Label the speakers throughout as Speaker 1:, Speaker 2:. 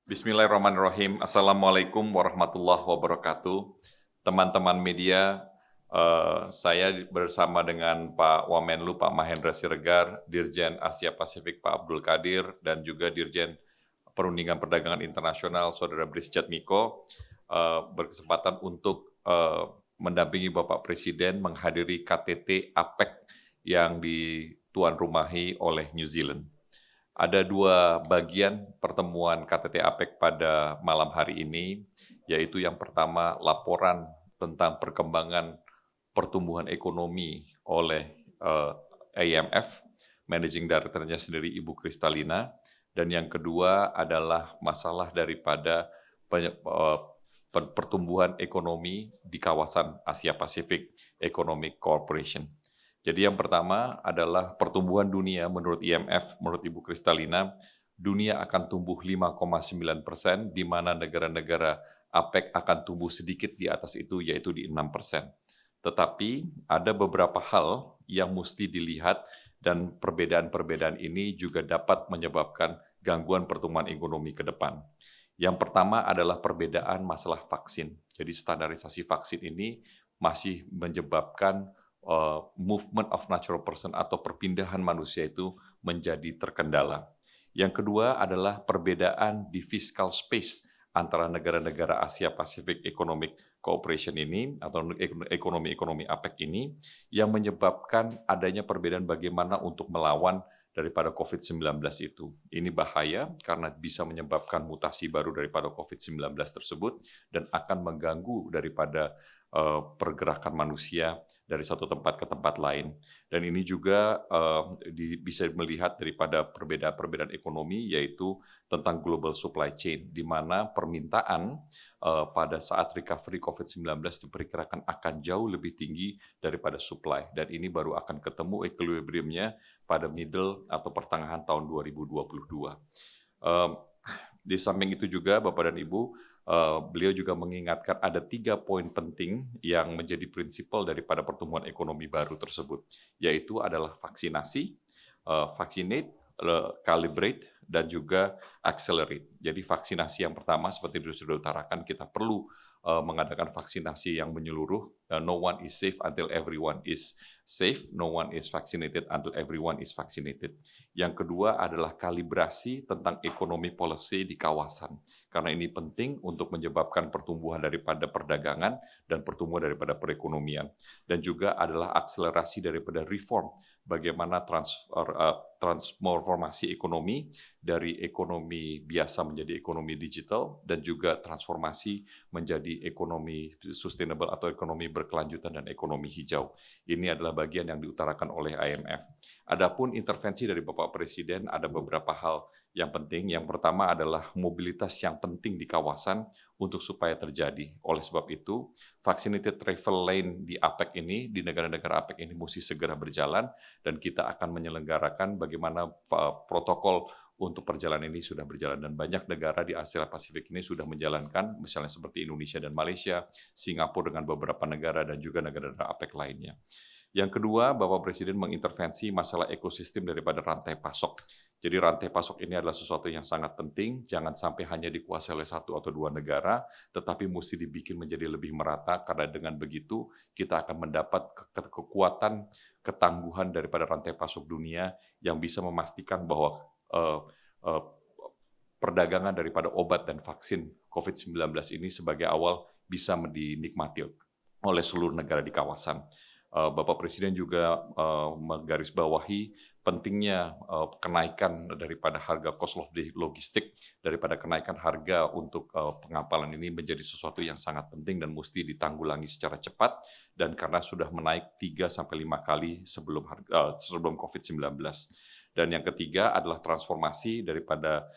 Speaker 1: Bismillahirrahmanirrahim. Assalamualaikum warahmatullahi wabarakatuh. Teman-teman media, saya bersama dengan Pak Wamenlu, Pak Mahendra Siregar, Dirjen Asia Pasifik Pak Abdul Qadir, dan juga Dirjen Perundingan Perdagangan Internasional Saudara Bris Jatmiko, berkesempatan untuk mendampingi Bapak Presiden menghadiri KTT APEC yang dituan rumahi oleh New Zealand. Ada dua bagian pertemuan KTT APEC pada malam hari ini, yaitu yang pertama laporan tentang perkembangan pertumbuhan ekonomi oleh IMF, Managing Director-nya sendiri Ibu Kristalina, dan yang kedua adalah masalah daripada pertumbuhan ekonomi di kawasan Asia Pasifik Economic Cooperation. Jadi yang pertama adalah pertumbuhan dunia menurut IMF, menurut Ibu Kristalina, dunia akan tumbuh 5,9%, di mana negara-negara APEC akan tumbuh sedikit di atas itu, yaitu di 6%. Tetapi ada beberapa hal yang mesti dilihat dan perbedaan-perbedaan ini juga dapat menyebabkan gangguan pertumbuhan ekonomi ke depan. Yang pertama adalah perbedaan masalah vaksin. Jadi standarisasi vaksin ini masih menyebabkan movement of natural person atau perpindahan manusia itu menjadi terkendala. Yang kedua adalah perbedaan di fiscal space antara negara-negara Asia Pacific Economic Cooperation ini atau ekonomi-ekonomi APEC ini yang menyebabkan adanya perbedaan bagaimana untuk melawan daripada COVID-19 itu. Ini bahaya karena bisa menyebabkan mutasi baru daripada COVID-19 tersebut dan akan mengganggu daripada pergerakan manusia dari satu tempat ke tempat lain. Dan ini juga bisa melihat daripada perbedaan-perbedaan ekonomi, yaitu tentang global supply chain, di mana permintaan pada saat recovery COVID-19 diperkirakan akan jauh lebih tinggi daripada supply. Dan ini baru akan ketemu equilibrium-nya pada middle atau pertengahan tahun 2022. Di samping itu juga, Bapak dan Ibu, beliau juga mengingatkan ada 3 poin penting yang menjadi prinsipal daripada pertumbuhan ekonomi baru tersebut, yaitu adalah vaksinasi, vaccinate, calibrate, dan juga accelerate. Jadi vaksinasi yang pertama seperti sudah utarakan, kita perlu mengadakan vaksinasi yang menyeluruh. No one is safe until everyone is safe. No one is vaccinated until everyone is vaccinated. Yang kedua adalah kalibrasi tentang ekonomi policy di kawasan. Karena ini penting untuk menyebabkan pertumbuhan daripada perdagangan dan pertumbuhan daripada perekonomian. Dan juga adalah akselerasi daripada reform, bagaimana transformasi ekonomi dari ekonomi biasa menjadi ekonomi digital dan juga transformasi menjadi ekonomi sustainable atau ekonomi berkelanjutan dan ekonomi hijau. Ini adalah bagian yang diutarakan oleh IMF. Adapun intervensi dari Bapak Presiden ada beberapa hal yang penting. Yang pertama adalah mobilitas yang penting di kawasan untuk supaya terjadi. Oleh sebab itu, vaccinated travel lane di APEC ini, di negara-negara APEC ini mesti segera berjalan dan kita akan menyelenggarakan bagaimana protokol untuk perjalanan ini sudah berjalan dan banyak negara di Asia Pasifik ini sudah menjalankan, misalnya seperti Indonesia dan Malaysia, Singapura dengan beberapa negara dan juga negara-negara APEC lainnya. Yang kedua, Bapak Presiden mengintervensi masalah ekosistem daripada rantai pasok. Jadi rantai pasok ini adalah sesuatu yang sangat penting, jangan sampai hanya dikuasai oleh satu atau dua negara, tetapi mesti dibikin menjadi lebih merata, karena dengan begitu kita akan mendapat kekuatan, ketangguhan daripada rantai pasok dunia yang bisa memastikan bahwa perdagangan daripada obat dan vaksin COVID-19 ini sebagai awal bisa dinikmati oleh seluruh negara di kawasan. Bapak Presiden juga menggarisbawahi pentingnya kenaikan daripada harga cost of logistik, daripada kenaikan harga untuk pengapalan ini menjadi sesuatu yang sangat penting dan mesti ditanggulangi secara cepat, dan karena sudah menaik 3-5 kali sebelum COVID-19. Dan yang ketiga adalah transformasi daripada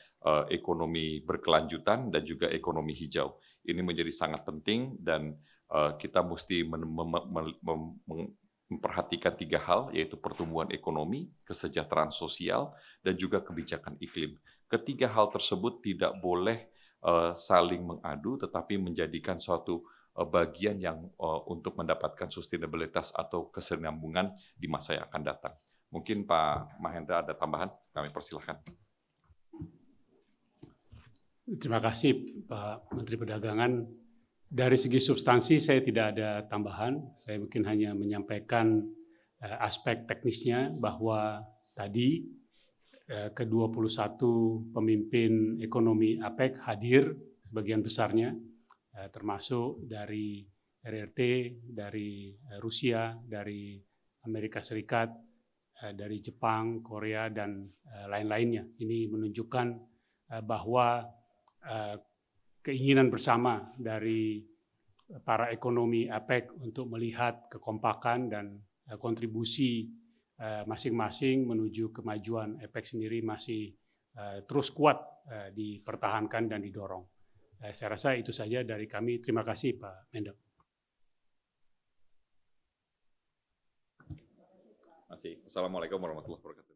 Speaker 1: ekonomi berkelanjutan dan juga ekonomi hijau. Ini menjadi sangat penting dan kita mesti memperhatikan 3 hal, yaitu pertumbuhan ekonomi, kesejahteraan sosial, dan juga kebijakan iklim. Ketiga hal tersebut tidak boleh saling mengadu, tetapi menjadikan suatu bagian yang untuk mendapatkan sustainabilitas atau kesinambungan di masa yang akan datang. Mungkin Pak Mahendra ada tambahan, kami persilahkan.
Speaker 2: Terima kasih Pak Menteri Perdagangan. Dari segi substansi saya tidak ada tambahan, saya mungkin hanya menyampaikan aspek teknisnya bahwa tadi ke-21 pemimpin ekonomi APEC hadir sebagian besarnya, termasuk dari RRT, dari Rusia, dari Amerika Serikat, dari Jepang, Korea, dan lain-lainnya. Ini menunjukkan bahwa keinginan bersama dari para ekonomi APEC untuk melihat kekompakan dan kontribusi masing-masing menuju kemajuan APEC sendiri masih terus kuat dipertahankan dan didorong. Saya rasa itu saja dari kami. Terima kasih Pak Mendak.
Speaker 1: Assalamualaikum warahmatullahi wabarakatuh.